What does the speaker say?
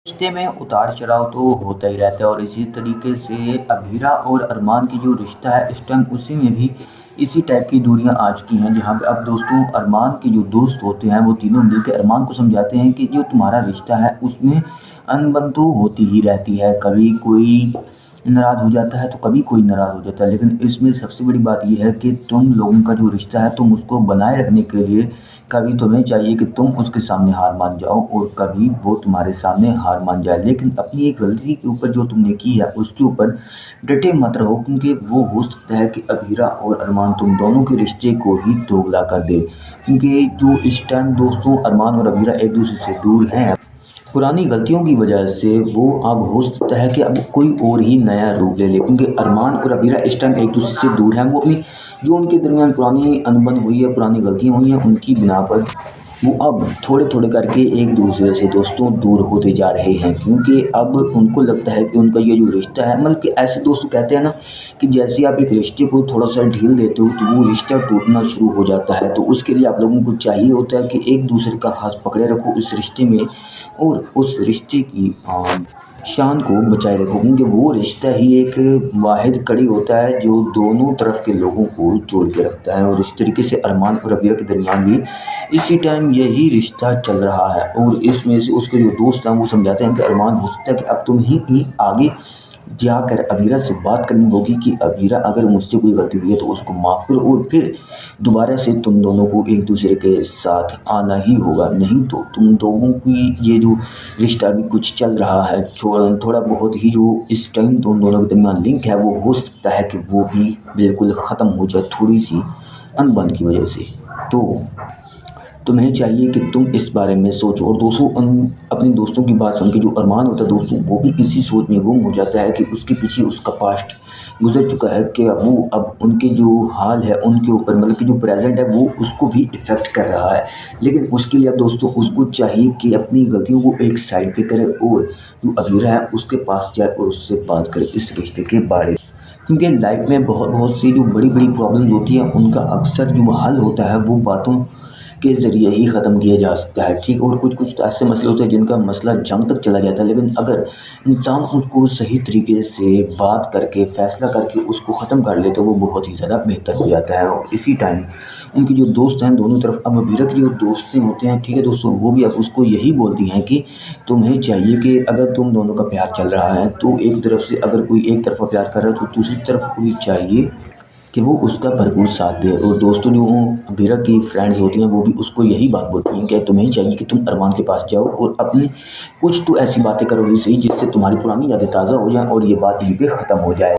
रिश्ते में उतार चढ़ाव तो होता ही रहता है और इसी तरीके से अभीरा और अरमान की जो रिश्ता है इस टाइम उसी में भी इसी टाइप की दूरियां आ चुकी हैं, जहां पे अब दोस्तों अरमान के जो दोस्त होते हैं वो तीनों मिलकर अरमान को समझाते हैं कि जो तुम्हारा रिश्ता है उसमें अनबन तो होती ही रहती है। कभी कोई नाराज़ हो जाता है तो कभी कोई नाराज़ हो जाता है, लेकिन इसमें सबसे बड़ी बात यह है कि तुम लोगों का जो रिश्ता है तुम उसको बनाए रखने के लिए कभी तुम्हें चाहिए कि तुम उसके सामने हार मान जाओ और कभी वो तुम्हारे सामने हार मान जाए। लेकिन अपनी एक गलती के ऊपर जो तुमने की है उसके ऊपर डटे मत रहो, क्योंकि वो हो सकता है कि अबीरा और अरमान तुम दोनों के रिश्ते को ही दोगला कर दे। क्योंकि जो इस टाइम दोस्तों अरमान और अबीरा एक दूसरे से दूर हैं, पुरानी गलतियों की वजह से वो अब हो सकता है कि अब कोई और ही नया रूप ले ले, क्योंकि अरमान और अबीरा इस टाइम एक दूसरे से दूर हैं। वो अपनी जो उनके दरमियान पुरानी अनबन हुई है, पुरानी गलतियाँ हुई हैं, उनकी बिना पर वो अब थोड़े थोड़े करके एक दूसरे से दोस्तों दूर होते जा रहे हैं, क्योंकि अब उनको लगता है कि उनका ये जो रिश्ता है, मतलब कि ऐसे दोस्त कहते हैं ना कि जैसे आप एक रिश्ते को थोड़ा सा ढील देते हो तो वो रिश्ता टूटना शुरू हो जाता है। तो उसके लिए आप लोगों को चाहिए होता है कि एक दूसरे का हाथ पकड़े रखो उस रिश्ते में और उस रिश्ते की शान को बचाए रखो, क्योंकि वो रिश्ता ही एक वाहिद कड़ी होता है जो दोनों तरफ के लोगों को जोड़ के रखता है। और इस तरीके से अरमान और रबिया के दरमियान भी इसी टाइम यही रिश्ता चल रहा है। और इसमें से उसके जो दोस्त हैं वो समझाते हैं कि अरमान हो सकता है कि अब तुम ही आगे जाकर अबीरा से बात करनी होगी कि अबीरा अगर मुझसे कोई गलती हुई है तो उसको माफ़ करो और फिर दोबारा से तुम दोनों को एक दूसरे के साथ आना ही होगा। नहीं तो तुम दोनों की ये जो रिश्ता अभी कुछ चल रहा है थोड़ा बहुत ही जो इस टाइम तुम दोनों के दरमियान लिंक है वो हो सकता है कि वो भी बिल्कुल ख़त्म हो जाए थोड़ी सी अनबन की वजह से। तो तुम्हें चाहिए कि तुम इस बारे में सोचो। और दोस्तों अपने दोस्तों की बात सुन के जो अरमान होता है दोस्तों वो भी इसी सोच में गुम हो जाता है कि उसके पीछे उसका पास्ट गुजर चुका है, कि वो अब उनके जो हाल है उनके ऊपर मतलब कि जो प्रेजेंट है वो उसको भी इफ़ेक्ट कर रहा है। लेकिन उसके लिए अब दोस्तों उसको चाहिए कि अपनी गलतियों को एक साइड पे करे और जो अबीरा है उसके पास जाए और उससे बात करे इस रिश्ते के बारे में। क्योंकि लाइफ में बहुत बहुत सी जो बड़ी बड़ी प्रॉब्लम होती है उनका अक्सर जो हल होता है वो बातों के ज़रिए ही ख़त्म किया जा सकता है, ठीक। और कुछ कुछ तो ऐसे मसले होते हैं जिनका मसला जंग तक चला जाता है, लेकिन अगर इंसान उसको सही तरीके से बात करके फ़ैसला करके उसको ख़त्म कर ले तो वो बहुत ही ज़्यादा बेहतर हो जाता है। और इसी टाइम उनकी जो दोस्त हैं दोनों तरफ, अब अबीरा की जो दोस्तें होते हैं, ठीक है दोस्तों, वो भी अब उसको यही बोलती हैं कि तुम्हें चाहिए कि अगर तुम दोनों का प्यार चल रहा है तो एक तरफ से अगर कोई एक तरफा प्यार कर रहा है तो दूसरी तरफ को भी चाहिए कि वो उसका भरपूर साथ दे। और दोस्तों जो अबीरा की फ्रेंड्स होती हैं वो भी उसको यही बात बोलती हैं कि तुम्हें चाहिए कि तुम अरमान के पास जाओ और अपनी कुछ तो ऐसी बातें करो ही सही जिससे तुम्हारी पुरानी यादें ताज़ा हो जाएं और ये बात यहीं पे ख़त्म हो जाए।